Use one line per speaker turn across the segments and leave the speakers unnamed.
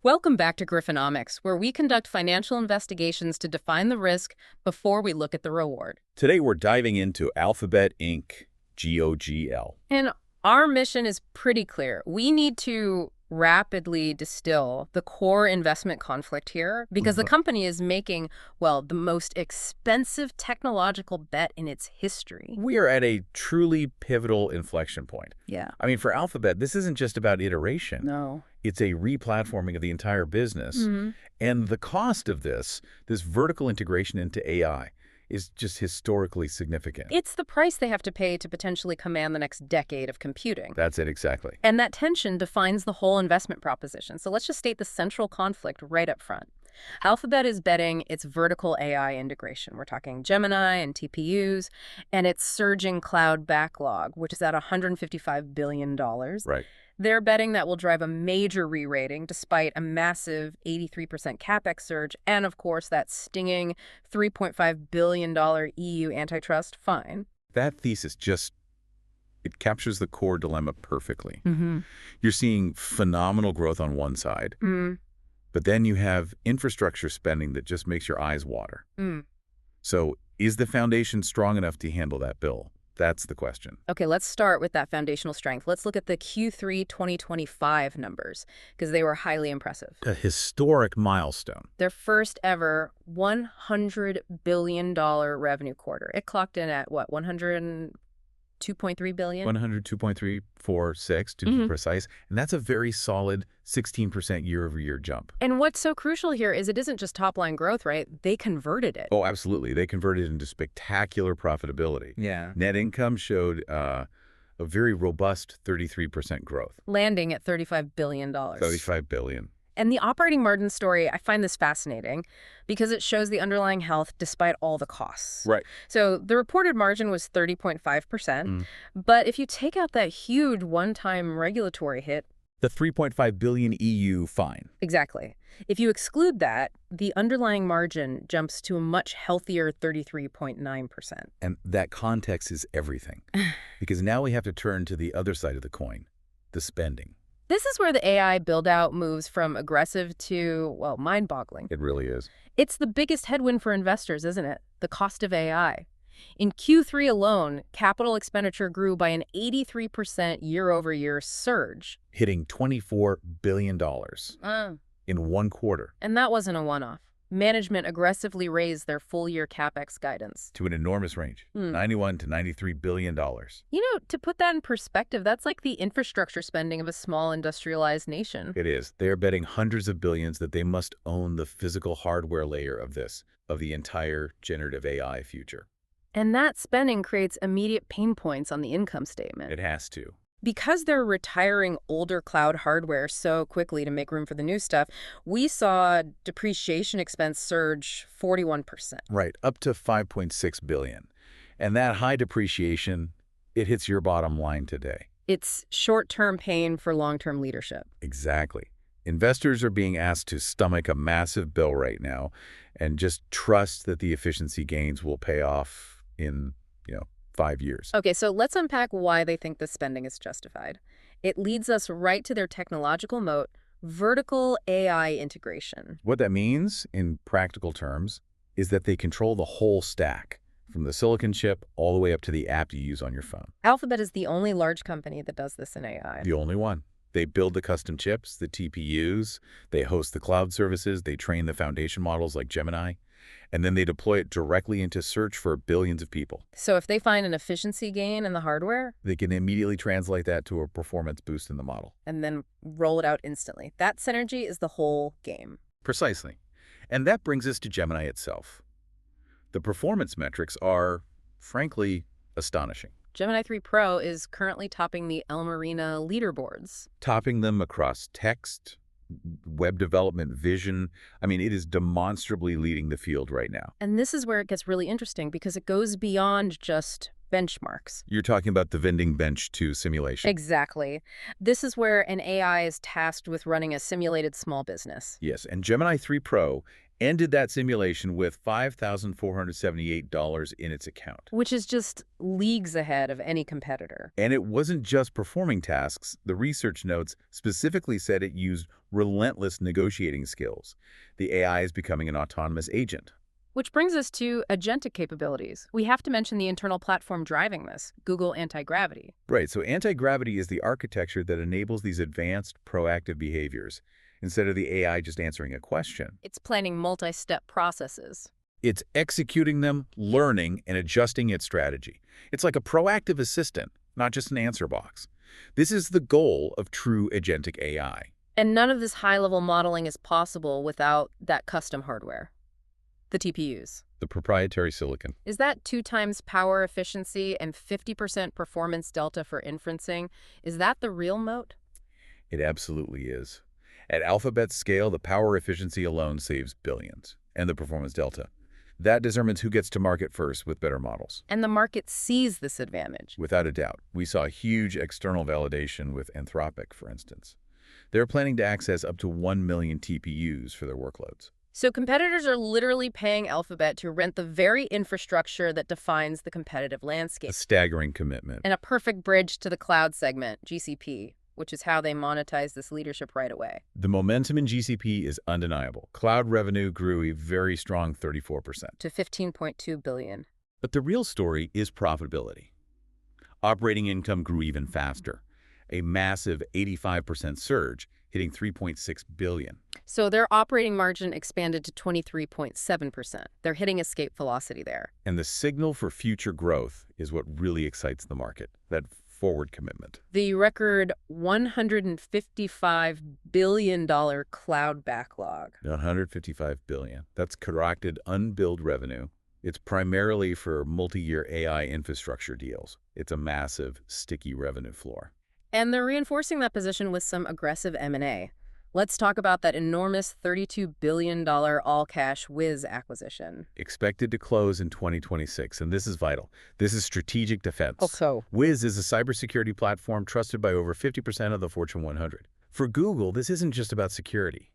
Welcome back to Griffonomics, where we conduct financial investigations to define the risk before we look at the reward.
Today we're diving into Alphabet Inc., GOGL.
And our mission is pretty clear. We need to rapidly distill the core investment conflict here because the company is making, well, the most expensive technological bet in its history.
We are at a truly pivotal inflection point.
Yeah.
I mean, for Alphabet, this isn't just about iteration.
No.
It's a replatforming of the entire business. And the cost of this vertical integration into AI, is just historically significant.
It's the price they have to pay to potentially command the next decade of computing.
That's it, exactly.
And that tension defines the whole investment proposition. So let's just state the central conflict right up front. Alphabet is betting its vertical AI integration. We're talking Gemini and TPUs, and its surging cloud backlog, which is at $155 billion.
Right.
They're betting that will drive a major re-rating despite a massive 83% CapEx surge and, of course, that stinging $3.5 billion EU antitrust fine.
That thesis it captures the core dilemma perfectly.
Mm-hmm.
You're seeing phenomenal growth on one side, but then you have infrastructure spending that just makes your eyes water. So is the foundation strong enough to handle that bill? That's the question.
Okay, let's start with that foundational strength. Let's look at the Q3 2025 numbers, because they were highly impressive.
A historic milestone.
Their first ever $100 billion revenue quarter. It clocked in at, what, 102.3 billion?
102.346 to be precise. And that's a very solid 16% year-over-year jump.
And what's so crucial here is it isn't just top-line growth, right? They converted it.
Oh, absolutely. They converted it into spectacular profitability.
Yeah.
Net income showed a very robust 33% growth.
Landing at $35 billion.
$35 billion.
And the operating margin story, I find this fascinating because it shows the underlying health despite all the costs.
Right.
So the reported margin was 30.5%, but if you take out that huge one-time regulatory hit,
the 3.5 billion EU fine.
Exactly. If you exclude that, the underlying margin jumps to a much healthier 33.9%.
And that context is everything. Because now we have to turn to the other side of the coin, the spending.
This is where the AI build-out moves from aggressive to, well, mind-boggling.
It really is.
It's the biggest headwind for investors, isn't it? The cost of AI. In Q3 alone, capital expenditure grew by an 83% year-over-year surge.
Hitting $24 billion in one quarter.
And that wasn't a one-off. Management aggressively raised their full-year CapEx guidance.
To an enormous range, $91 to $93 billion.
You know, to put that in perspective, that's like the infrastructure spending of a small industrialized nation.
It is. They are betting hundreds of billions that they must own the physical hardware layer of the entire generative AI future.
And that spending creates immediate pain points on the income statement.
It has to.
Because they're retiring older cloud hardware so quickly to make room for the new stuff, we saw depreciation expense surge 41%.
Right, up to $5.6 billion. And that high depreciation, it hits your bottom line today.
It's short-term pain for long-term leadership.
Exactly. Investors are being asked to stomach a massive bill right now and just trust that the efficiency gains will pay off in, 5 years.
Okay, so let's unpack why they think this spending is justified. It leads us right to their technological moat, vertical AI integration.
What that means, in practical terms, is that they control the whole stack, from the silicon chip all the way up to the app you use on your phone.
Alphabet is the only large company that does this in AI.
The only one. They build the custom chips, the TPUs, they host the cloud services, they train the foundation models like Gemini, and then they deploy it directly into search for billions of people.
So if they find an efficiency gain in the hardware,
they can immediately translate that to a performance boost in the model.
And then roll it out instantly. That synergy is the whole game.
Precisely. And that brings us to Gemini itself. The performance metrics are, frankly, astonishing.
Gemini 3 Pro is currently topping the El Marina leaderboards.
Topping them across text, web development, vision. I mean, it is demonstrably leading the field right now.
And this is where it gets really interesting because it goes beyond just benchmarks.
You're talking about the vending bench 2 simulation.
Exactly. This is where an AI is tasked with running a simulated small business.
Yes, and Gemini 3 Pro ended that simulation with $5,478 in its account.
Which is just leagues ahead of any competitor.
And it wasn't just performing tasks. The research notes specifically said it used relentless negotiating skills. The AI is becoming an autonomous agent.
Which brings us to agentic capabilities. We have to mention the internal platform driving this, Google Anti-Gravity.
Right, so anti-gravity is the architecture that enables these advanced, proactive behaviors, instead of the AI just answering a question.
It's planning multi-step processes.
It's executing them, learning, and adjusting its strategy. It's like a proactive assistant, not just an answer box. This is the goal of true agentic AI.
And none of this high-level modeling is possible without that custom hardware, the TPUs.
The proprietary silicon.
Is that 2 times power efficiency and 50% performance delta for inferencing? Is that the real moat?
It absolutely is. At Alphabet's scale, the power efficiency alone saves billions, and the performance delta. That determines who gets to market first with better models.
And the market sees this advantage.
Without a doubt. We saw huge external validation with Anthropic, for instance. They're planning to access up to 1 million TPUs for their workloads.
So competitors are literally paying Alphabet to rent the very infrastructure that defines the competitive landscape.
A staggering commitment.
And a perfect bridge to the cloud segment, GCP, which is how they monetize this leadership right away.
The momentum in GCP is undeniable. Cloud revenue grew a very strong 34%.
To $15.2 billion.
But the real story is profitability. Operating income grew even faster, a massive 85% surge, hitting $3.6 billion.
So their operating margin expanded to 23.7%. They're hitting escape velocity there.
And the signal for future growth is what really excites the market, that forward commitment.
The record $155 billion cloud backlog.
$155 billion. That's contracted unbilled revenue. It's primarily for multi-year AI infrastructure deals. It's a massive, sticky revenue floor.
And they're reinforcing that position with some aggressive M&A. Let's talk about that enormous $32 billion all-cash Wiz acquisition.
Expected to close in 2026, and this is vital. This is strategic defense.
Also,
Wiz is a cybersecurity platform trusted by over 50% of the Fortune 100. For Google, this isn't just about security.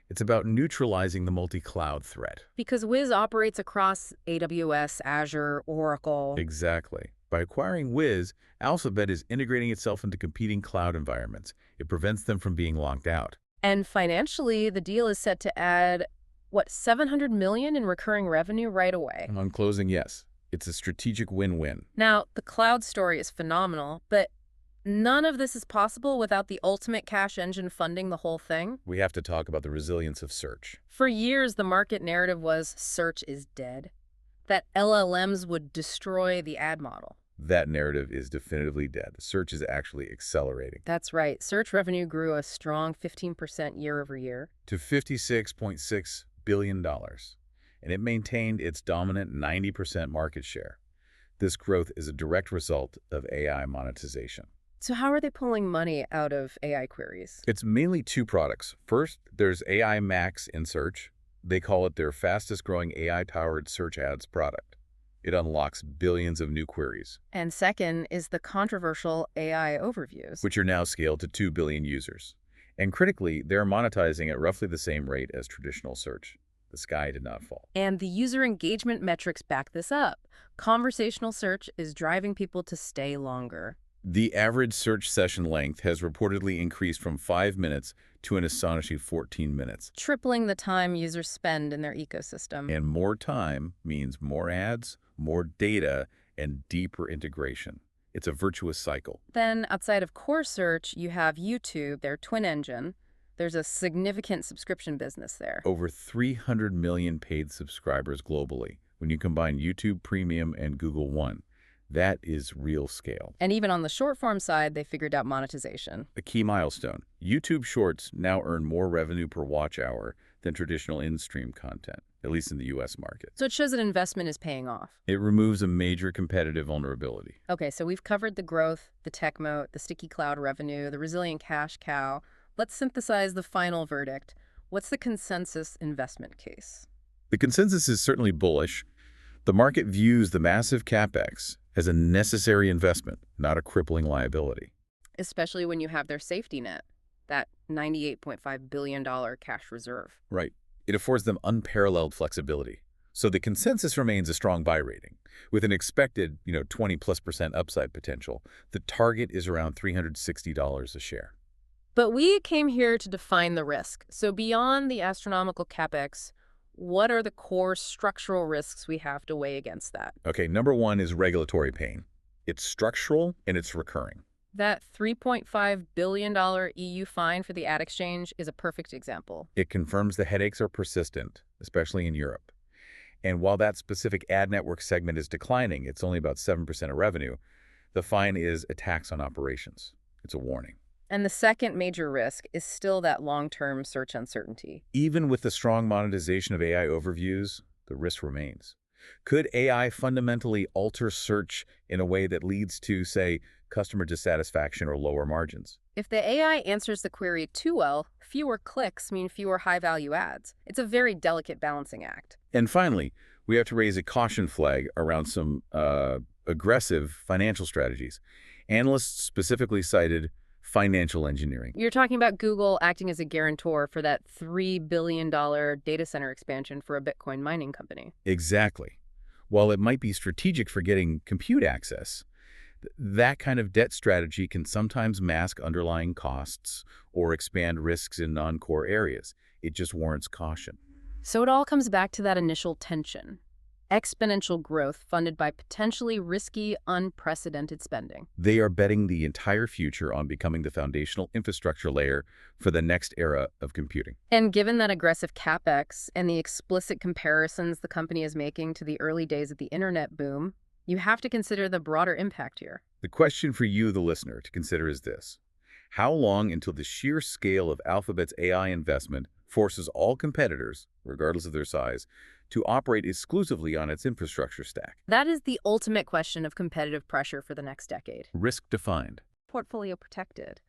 It's about neutralizing the multi-cloud threat.
because Wiz operates across AWS, Azure, Oracle.
Exactly. By acquiring Wiz, Alphabet is integrating itself into competing cloud environments. It prevents them from being locked out.
And financially, the deal is set to add, what, $700 million in recurring revenue right away.
On closing, yes. It's a strategic win-win.
Now, the cloud story is phenomenal, but none of this is possible without the ultimate cash engine funding the whole thing.
We have to talk about the resilience of search.
For years, the market narrative was search is dead, that LLMs would destroy the ad model.
That narrative is definitively dead. Search is actually accelerating.
That's right. Search revenue grew a strong 15% year over year.
To $56.6 billion, and it maintained its dominant 90% market share. This growth is a direct result of AI monetization.
So how are they pulling money out of AI queries?
It's mainly 2 products. First, there's AI Max in search. They call it their fastest-growing AI-powered search ads product. It unlocks billions of new queries,
And second is the controversial AI overviews.
which are now scaled to 2 billion users. And critically, they're monetizing at roughly the same rate as traditional search. The sky did not fall.
And the user engagement metrics back this up. Conversational search is driving people to stay longer.
The average search session length has reportedly increased from 5 minutes to an astonishing 14 minutes.
Tripling the time users spend in their ecosystem.
And more time means more ads, more data, and deeper integration. It's a virtuous cycle.
Then, outside of core search, you have YouTube, their twin engine. There's a significant subscription business there.
Over 300 million paid subscribers globally when you combine YouTube Premium and Google One. That is real scale.
And even on the short-form side, they figured out monetization.
A key milestone. YouTube Shorts now earn more revenue per watch hour than traditional in-stream content, at least in the U.S. market.
So it shows that investment is paying off.
It removes a major competitive vulnerability.
Okay, so we've covered the growth, the tech moat, the sticky cloud revenue, the resilient cash cow. Let's synthesize the final verdict. What's the consensus investment case?
The consensus is certainly bullish. The market views the massive CapEx as a necessary investment, not a crippling liability.
Especially when you have their safety net, that $98.5 billion cash reserve.
Right. It affords them unparalleled flexibility. So the consensus remains a strong buy rating. With an expected, 20+% upside potential, the target is around $360 a share.
But we came here to define the risk. So beyond the astronomical CapEx, what are the core structural risks we have to weigh against that?
Okay, number one is regulatory pain. It's structural and it's recurring.
That $3.5 billion EU fine for the ad exchange is a perfect example.
It confirms the headaches are persistent, especially in Europe. And while that specific ad network segment is declining, it's only about 7% of revenue, the fine is a tax on operations. It's a warning.
And the second major risk is still that long-term search uncertainty.
Even with the strong monetization of AI overviews, the risk remains. Could AI fundamentally alter search in a way that leads to, say, customer dissatisfaction or lower margins?
If the AI answers the query too well, fewer clicks mean fewer high-value ads. It's a very delicate balancing act.
And finally, we have to raise a caution flag around some aggressive financial strategies. Analysts specifically cited financial engineering.
You're talking about Google acting as a guarantor for that $3 billion data center expansion for a Bitcoin mining company.
Exactly. While it might be strategic for getting compute access, that kind of debt strategy can sometimes mask underlying costs or expand risks in non-core areas. It just warrants caution.
So it all comes back to that initial tension. Exponential growth funded by potentially risky, unprecedented spending.
They are betting the entire future on becoming the foundational infrastructure layer for the next era of computing.
And given that aggressive CapEx and the explicit comparisons the company is making to the early days of the internet boom, you have to consider the broader impact here.
The question for you, the listener, to consider is this. How long until the sheer scale of Alphabet's AI investment forces all competitors, regardless of their size, to operate exclusively on its infrastructure stack?
That is the ultimate question of competitive pressure for the next decade.
Risk defined.
Portfolio protected.